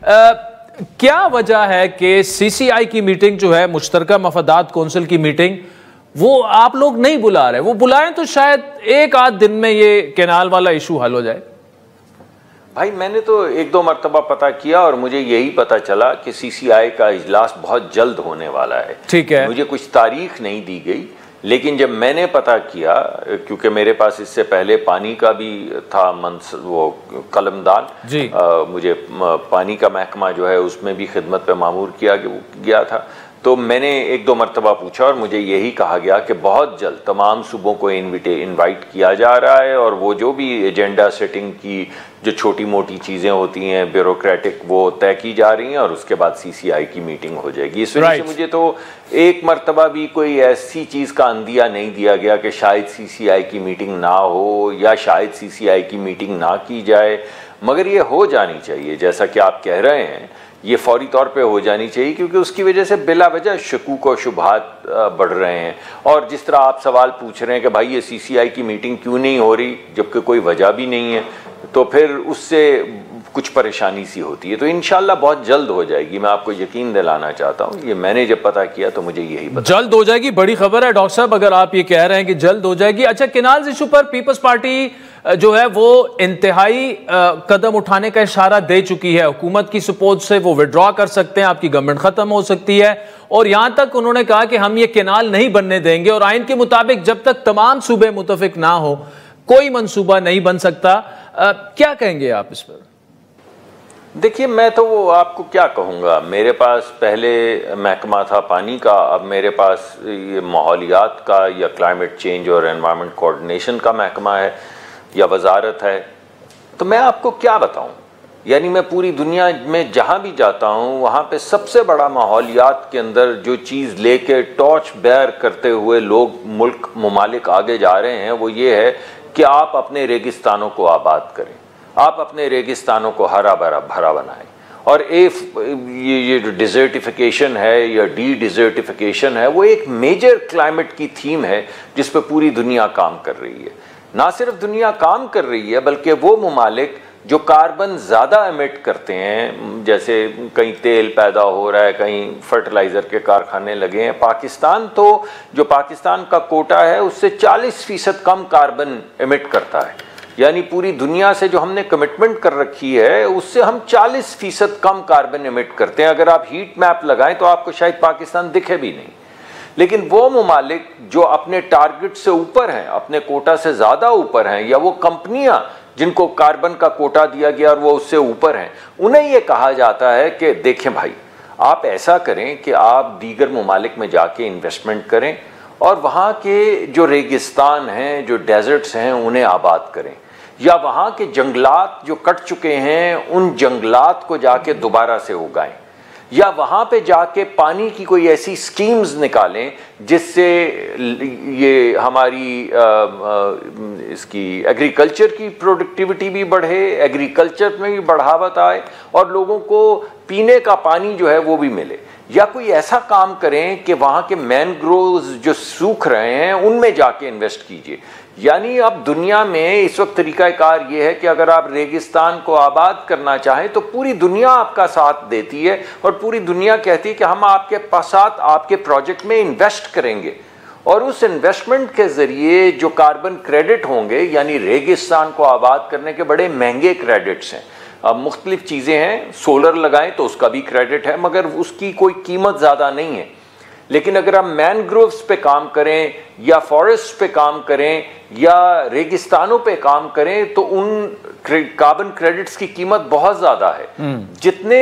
क्या वजह है कि सीसीआई की मीटिंग जो है, मुश्तरका मफादात कौंसिल की मीटिंग, वो आप लोग नहीं बुला रहे? वो बुलाएं तो शायद एक आध दिन में ये कैनाल वाला इशू हल हो जाए। भाई मैंने तो एक दो मरतबा पता किया और मुझे यही पता चला कि सीसीआई का इजलास बहुत जल्द होने वाला है। ठीक है, मुझे कुछ तारीख नहीं दी गई, लेकिन जब मैंने पता किया, क्योंकि मेरे पास इससे पहले पानी का भी था वो कलमदान जी, मुझे पानी का महकमा जो है उसमें भी खिदमत पे मामूर किया गया था, तो मैंने एक दो मरतबा पूछा और मुझे यही कहा गया कि बहुत जल्द तमाम सूबों को इनवाइट किया जा रहा है और वो जो भी एजेंडा सेटिंग की जो छोटी मोटी चीज़ें होती हैं ब्यूरोक्रेटिक, वो तय की जा रही हैं और उसके बाद सीसीआई की मीटिंग हो जाएगी। इस वजह से मुझे तो एक मरतबा भी कोई ऐसी चीज़ का अंदिया नहीं दिया गया कि शायद सीसीआई की मीटिंग ना हो या शायद सीसीआई की मीटिंग ना की जाए, मगर ये हो जानी चाहिए। जैसा कि आप कह रहे हैं, ये फौरी तौर पे हो जानी चाहिए, क्योंकि उसकी वजह से बिला वजह शकूक और शुबहात बढ़ रहे हैं। और जिस तरह आप सवाल पूछ रहे हैं कि भाई ये सीसीआई की मीटिंग क्यों नहीं हो रही, जबकि कोई वजह भी नहीं है, तो फिर उससे कुछ परेशानी सी होती है। तो इंशाल्लाह बहुत जल्द हो जाएगी, मैं आपको यकीन दिलाना चाहता हूँ। ये मैंने जब पता किया तो मुझे यही पता, जल्द हो जाएगी। बड़ी खबर है डॉक्टर साहब, अगर आप ये कह रहे हैं कि जल्द हो जाएगी। अच्छा, केनाल्स इशू पर पीपल्स पार्टी जो है वो इंतहाई कदम उठाने का इशारा दे चुकी है। हुकूमत की सपोर्ट से वो विड्रॉ कर सकते हैं, आपकी गवर्नमेंट खत्म हो सकती है, और यहां तक उन्होंने कहा कि हम ये केनाल नहीं बनने देंगे और आइन के मुताबिक जब तक तमाम सूबे मुतफिक ना हो कोई मंसूबा नहीं बन सकता। क्या कहेंगे आप इस पर? देखिए, मैं तो वो आपको क्या कहूँगा, मेरे पास पहले महकमा था पानी का, अब मेरे पास ये माहौलियात का या क्लाइमेट चेंज और एनवायरनमेंट कोऑर्डिनेशन का महकमा है या वजारत है। तो मैं आपको क्या बताऊं, यानी मैं पूरी दुनिया में जहां भी जाता हूं वहां पे सबसे बड़ा माहौलियात के अंदर जो चीज़ लेके टॉर्च बेयर करते हुए लोग मुल्क ममालिक आगे जा रहे हैं, वो ये है कि आप अपने रेगिस्तानों को आबाद करें, आप अपने रेगिस्तानों को हरा भरा बनाएं। और ये जो डिजर्टिफिकेशन है या डी डिजर्टिफिकेशन है, वो एक मेजर क्लाइमेट की थीम है जिस पे पूरी दुनिया काम कर रही है। ना सिर्फ दुनिया काम कर रही है, बल्कि वो ममालिक जो कार्बन ज़्यादा एमिट करते हैं, जैसे कहीं तेल पैदा हो रहा है, कहीं फर्टिलाइज़र के कारखाने लगे हैं। पाकिस्तान तो जो पाकिस्तान का कोटा है उससे 40% कम कार्बन एमिट करता है, यानी पूरी दुनिया से जो हमने कमिटमेंट कर रखी है उससे हम 40% कम कार्बन एमिट करते हैं। अगर आप हीट मैप लगाएं तो आपको शायद पाकिस्तान दिखे भी नहीं। लेकिन वो ममालिक जो अपने टारगेट से ऊपर हैं, अपने कोटा से ज़्यादा ऊपर हैं, या वो कंपनियां जिनको कार्बन का कोटा दिया गया और वो उससे ऊपर हैं, उन्हें ये कहा जाता है कि देखें भाई, आप ऐसा करें कि आप दीगर ममालिक में जाके इन्वेस्टमेंट करें और वहाँ के जो रेगिस्तान हैं, जो डेजर्ट्स हैं, उन्हें आबाद करें, या वहाँ के जंगलात जो कट चुके हैं उन जंगलात को जाके दोबारा से उगाएं, या वहाँ पे जाके पानी की कोई ऐसी स्कीम्स निकालें जिससे ये हमारी इसकी एग्रीकल्चर की प्रोडक्टिविटी भी बढ़े, एग्रीकल्चर में भी बढ़ावत आए और लोगों को पीने का पानी जो है वो भी मिले। या कोई ऐसा काम करें कि वहाँ के मैनग्रोव्स जो सूख रहे हैं उनमें जाके इन्वेस्ट कीजिए। यानी अब दुनिया में इस वक्त तरीक़ाकार ये है कि अगर आप रेगिस्तान को आबाद करना चाहें तो पूरी दुनिया आपका साथ देती है और पूरी दुनिया कहती है कि हम आपके साथ आपके प्रोजेक्ट में इन्वेस्ट करेंगे, और उस इन्वेस्टमेंट के ज़रिए जो कार्बन क्रेडिट होंगे, यानी रेगिस्तान को आबाद करने के बड़े महंगे क्रेडिट्स हैं। अब मुख्तलिफ चीज़ें हैं, सोलर लगाएं तो उसका भी क्रेडिट है, मगर उसकी कोई कीमत ज़्यादा नहीं है। लेकिन अगर हम मैनग्रोव्स पे काम करें या फॉरेस्ट पे काम करें या रेगिस्तानों पे काम करें तो उन कार्बन क्रेडिट्स की कीमत बहुत ज़्यादा है। जितने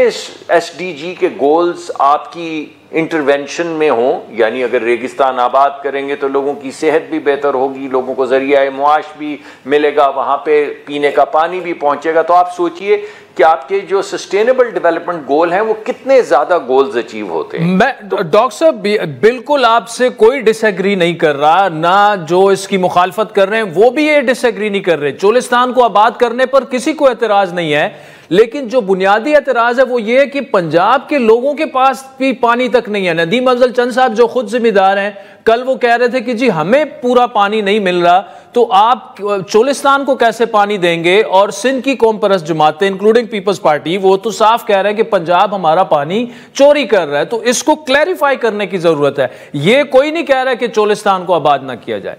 एसडीजी के गोल्स आपकी इंटरवेंशन में हो, यानी अगर रेगिस्तान आबाद करेंगे तो लोगों की सेहत भी बेहतर होगी, लोगों को जरिया मुआश भी मिलेगा, वहाँ पे पीने का पानी भी पहुँचेगा, तो आप सोचिए कि आपके जो सस्टेनेबल डेवलपमेंट गोल हैं वो कितने ज़्यादा गोल्स अचीव होते हैं। मैं डॉक्टर साहब बिल्कुल आपसे कोई डिसएग्री नहीं कर रहा, ना जो इसकी मुखालफत कर रहे हैं वो भी ये डिसएग्री नहीं कर रहे। चोलिस्तान को आबाद करने पर किसी को एतराज़ नहीं है, लेकिन जो बुनियादी एतराज है वो ये है कि पंजाब के लोगों के पास भी पानी तक नहीं है। नदीम अफजल चंद साहब जो खुद जिम्मेदार हैं, कल वो कह रहे थे कि जी हमें पूरा पानी नहीं मिल रहा, तो आप चोलिस्तान को कैसे पानी देंगे? और सिंध की कौम परस्त जमातें इंक्लूडिंग पीपल्स पार्टी वो तो साफ कह रहे हैं कि पंजाब हमारा पानी चोरी कर रहा है। तो इसको क्लैरिफाई करने की जरूरत है। ये कोई नहीं कह रहा है कि चोलिस्तान को आबाद ना किया जाए।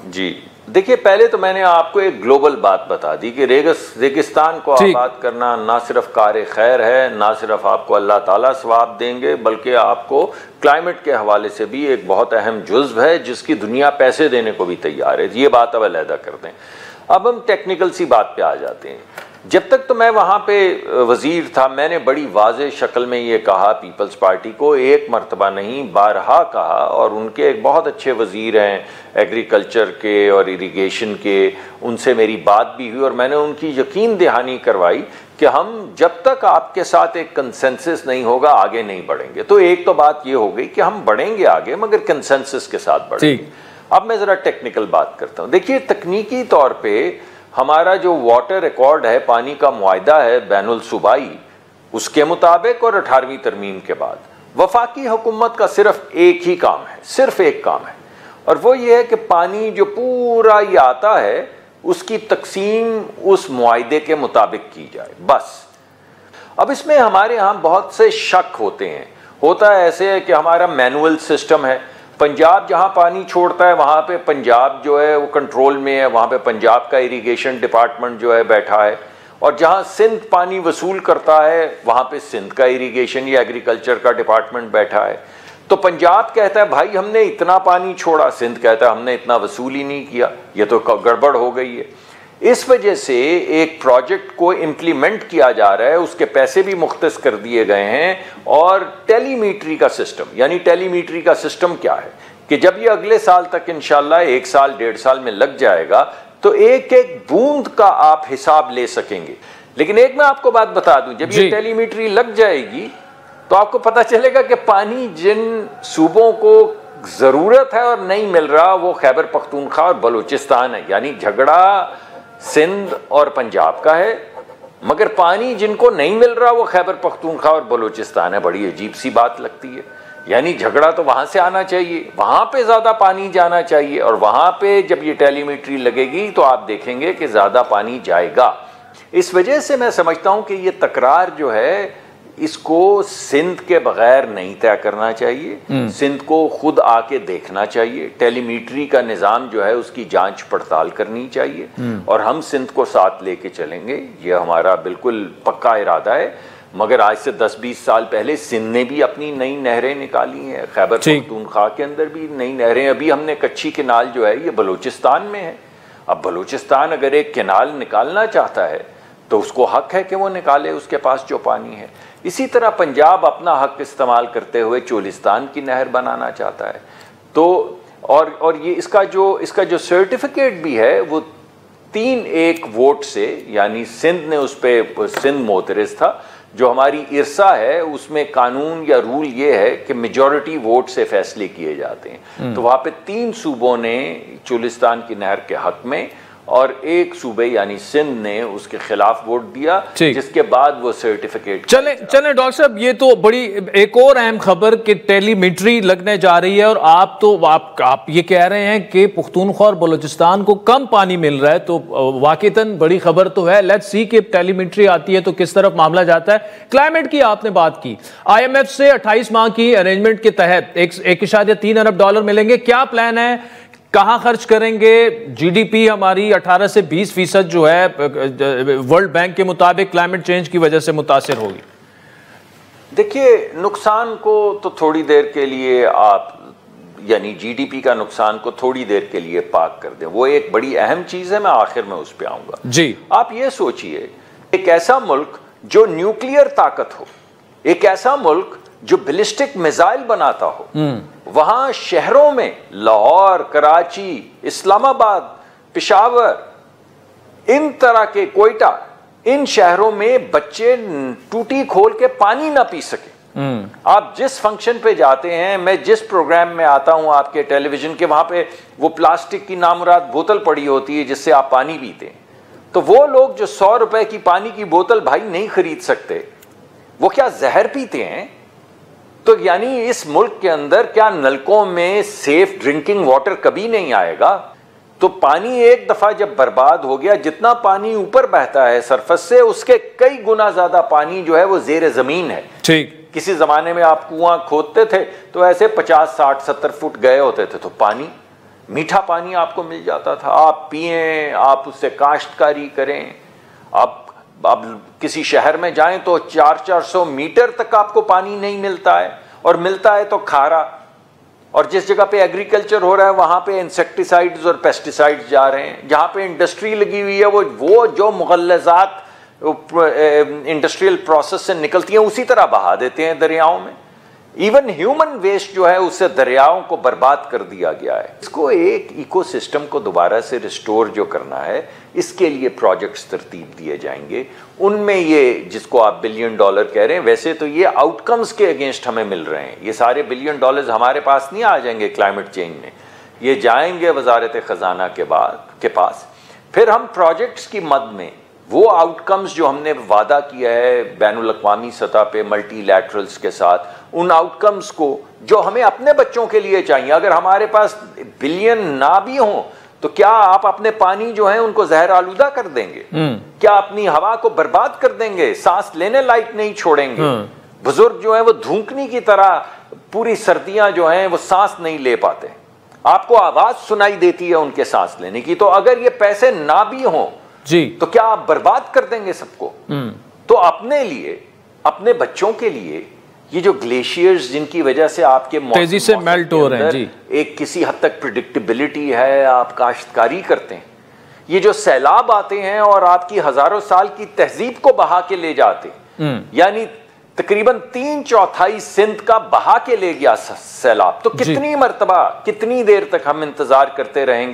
जी देखिए, पहले तो मैंने आपको एक ग्लोबल बात बता दी कि रेगिस्तान को आबाद करना ना सिर्फ कार खैर है, ना सिर्फ आपको अल्लाह ताला सवाब देंगे, बल्कि आपको क्लाइमेट के हवाले से भी एक बहुत अहम जुज़्व है जिसकी दुनिया पैसे देने को भी तैयार है। ये बात अब अलहदा कर दें। अब हम टेक्निकल सी बात पे आ जाते हैं। जब तक तो मैं वहाँ पे वज़ीर था, मैंने बड़ी वाज़ेह शक्ल में ये कहा, पीपल्स पार्टी को एक मरतबा नहीं बारहा कहा, और उनके एक बहुत अच्छे वज़ीर हैं एग्रीकल्चर के और इरिगेशन के, उनसे मेरी बात भी हुई और मैंने उनकी यकीन दहानी करवाई कि हम जब तक आपके साथ एक कंसेंसस नहीं होगा आगे नहीं बढ़ेंगे। तो एक तो बात ये हो गई कि हम बढ़ेंगे आगे मगर कंसेंसस के साथ बढ़ेंगे। अब मैं ज़रा टेक्निकल बात करता हूँ। देखिए, तकनीकी तौर पर हमारा जो वाटर रिकॉर्ड है, पानी का मुआहदा है बैनुल सूबाई, उसके मुताबिक और 18वीं तरमीम के बाद वफाकी हुकूमत का सिर्फ एक ही काम है, सिर्फ एक काम है, और वो ये है कि पानी जो पूरा ये आता है उसकी तकसीम उस मुआहदे के मुताबिक की जाए, बस। अब इसमें हमारे यहाँ बहुत से शक होते हैं। होता है ऐसे है कि हमारा मैनुअल सिस्टम है, पंजाब जहाँ पानी छोड़ता है वहाँ पे पंजाब जो है वो कंट्रोल में है, वहाँ पे पंजाब का इरिगेशन डिपार्टमेंट जो है बैठा है, और जहाँ सिंध पानी वसूल करता है वहाँ पे सिंध का इरिगेशन या एग्रीकल्चर का डिपार्टमेंट बैठा है। तो पंजाब कहता है भाई हमने इतना पानी छोड़ा, सिंध कहता है हमने इतना वसूल ही नहीं किया, ये तो गड़बड़ हो गई है। इस वजह से एक प्रोजेक्ट को इम्प्लीमेंट किया जा रहा है, उसके पैसे भी मुख्तस कर दिए गए हैं, और टेलीमीट्री का सिस्टम, यानी टेलीमीट्री का सिस्टम क्या है कि जब ये अगले साल तक इंशाल्लाह 1 साल 1.5 साल में लग जाएगा तो एक एक बूंद का आप हिसाब ले सकेंगे। लेकिन एक मैं आपको बात बता दूं, जब ये टेलीमीट्री लग जाएगी तो आपको पता चलेगा कि पानी जिन सूबों को जरूरत है और नहीं मिल रहा वो खैबर पख्तूनख्वा और बलूचिस्तान है, यानी झगड़ा सिंध और पंजाब का है, मगर पानी जिनको नहीं मिल रहा वो खैबर पख्तूनख्वा और बलूचिस्तान है। बड़ी अजीब सी बात लगती है, यानी झगड़ा तो वहां से आना चाहिए, वहां पे ज्यादा पानी जाना चाहिए, और वहां पे जब ये टेलीमीट्री लगेगी तो आप देखेंगे कि ज्यादा पानी जाएगा। इस वजह से मैं समझता हूं कि ये तकरार जो है इसको सिंध के बगैर नहीं तय करना चाहिए, सिंध को खुद आके देखना चाहिए, टेलीमीट्री का निज़ाम जो है उसकी जांच पड़ताल करनी चाहिए, और हम सिंध को साथ लेके चलेंगे, ये हमारा बिल्कुल पक्का इरादा है। मगर आज से 10-20 साल पहले सिंध ने भी अपनी नई नहरें निकाली हैं, खैबर पख्तूनख्वा के अंदर भी नई नहरें, अभी हमने कच्ची किनाल जो है ये बलूचिस्तान में है। अब बलूचिस्तान अगर एक किनाल निकालना चाहता है तो उसको हक है कि वो निकाले, उसके पास जो पानी है। इसी तरह पंजाब अपना हक इस्तेमाल करते हुए चोलिस्तान की नहर बनाना चाहता है। तो और ये इसका जो सर्टिफिकेट भी है वो 3-1 वोट से, यानी सिंध ने उस पर, सिंध मोतरज़ था, जो हमारी इरसा है उसमें कानून या रूल ये है कि मेजॉरिटी वोट से फैसले किए जाते हैं। तो वहाँ पे 3 सूबों ने चोलिस्तान की नहर के हक में और 1 सूबे यानी सिंध ने उसके खिलाफ वोट दिया, जिसके बाद वो सर्टिफिकेट। चले डॉक्टर साहब, ये तो बड़ी एक और अहम खबर कि टेलीमीट्री लगने जा रही है, और आप ये कह रहे हैं कि पुख्तूनख्वा और बलूचिस्तान को कम पानी मिल रहा है, तो वाकईतन बड़ी खबर तो है। लेट्स सी कि टेलीमीट्री आती है तो किस तरफ मामला जाता है। क्लाइमेट की आपने बात की, IMF से 28 माह की अरेंजमेंट के तहत 1.3 अरब डॉलर मिलेंगे। क्या प्लान है, कहां खर्च करेंगे? GDP हमारी 18 से 20% जो है वर्ल्ड बैंक के मुताबिक क्लाइमेट चेंज की वजह से मुतासिर होगी। देखिए, नुकसान को तो थोड़ी देर के लिए आप, यानी GDP का नुकसान को थोड़ी देर के लिए पाक कर दें, वो एक बड़ी अहम चीज है, मैं आखिर में उस पर आऊंगा जी। आप ये सोचिए, एक ऐसा मुल्क जो न्यूक्लियर ताकत हो, एक ऐसा मुल्क जो बैलिस्टिक मिसाइल बनाता हो, वहां शहरों में लाहौर, कराची, इस्लामाबाद, पेशावर, इन तरह के, कोयटा, इन शहरों में बच्चे टूटी खोल के पानी ना पी सके। आप जिस फंक्शन पे जाते हैं, मैं जिस प्रोग्राम में आता हूं आपके टेलीविजन के, वहां पे वो प्लास्टिक की नामुराद बोतल पड़ी होती है जिससे आप पानी पीते हैं। तो वो लोग जो 100 रुपए की पानी की बोतल भाई नहीं खरीद सकते, वो क्या जहर पीते हैं? तो यानी इस मुल्क के अंदर क्या नलकों में सेफ ड्रिंकिंग वाटर कभी नहीं आएगा? तो पानी एक दफा जब बर्बाद हो गया, जितना पानी ऊपर बहता है सरफेस से, उसके कई गुना ज्यादा पानी जो है वो जेर जमीन है। ठीक। किसी जमाने में आप कुआं खोदते थे तो ऐसे 50, 60, 70 फुट गए होते थे, तो पानी, मीठा पानी आपको मिल जाता था, आप पिएं, आप उससे काश्तकारी करें। अब किसी शहर में जाएं तो 400-400 मीटर तक आपको पानी नहीं मिलता है, और मिलता है तो खारा। और जिस जगह पे एग्रीकल्चर हो रहा है वहां पे इंसेक्टिसाइड्स और पेस्टिसाइड्स जा रहे हैं। जहां पे इंडस्ट्री लगी हुई है वो जो मुगल्लज़ात इंडस्ट्रियल प्रोसेस से निकलती हैं उसी तरह बहा देते हैं दरियाओं में। इवन ह्यूमन वेस्ट जो है उससे दरियाओं को बर्बाद कर दिया गया है। इसको एक इकोसिस्टम को दोबारा से रिस्टोर जो करना है, इसके लिए प्रोजेक्ट्स तरतीब दिए जाएंगे। उनमें ये जिसको आप $1 बिलियन कह रहे हैं, वैसे तो ये आउटकम्स के अगेंस्ट हमें मिल रहे हैं। ये सारे $1 बिलियन हमारे पास नहीं आ जाएंगे क्लाइमेट चेंज में, ये जाएंगे वजारत खजाना के पास। फिर हम प्रोजेक्ट्स की मद में वो आउटकम्स जो हमने वादा किया है बैनुल अक़वामी सतह पे मल्टीलैटरल्स के साथ, उन आउटकम्स को जो हमें अपने बच्चों के लिए चाहिए। अगर हमारे पास बिलियन ना भी हो तो क्या आप अपने पानी जो है उनको जहर आलूदा कर देंगे? क्या अपनी हवा को बर्बाद कर देंगे? सांस लेने लायक नहीं छोड़ेंगे? बुजुर्ग जो है वो धूकनी की तरह पूरी सर्दियां जो हैं वो सांस नहीं ले पाते, आपको आवाज सुनाई देती है उनके सांस लेने की। तो अगर ये पैसे ना भी हों जी, तो क्या आप बर्बाद कर देंगे सबको? तो अपने लिए, अपने बच्चों के लिए, ये जो ग्लेशियर्स जिनकी वजह से आपके तेजी से मेल्ट हो रहे हैं जी, एक किसी हद तक प्रिडिक्टेबिलिटी है, आप काश्तकारी करते हैं, ये जो सैलाब आते हैं और आपकी हजारों साल की तहजीब को बहा के ले जाते हैं, यानी तकरीबन 3/4 सिंध का बहा के ले गया सैलाब। तो कितनी मर्तबा, कितनी देर तक हम इंतजार करते रहेंगे?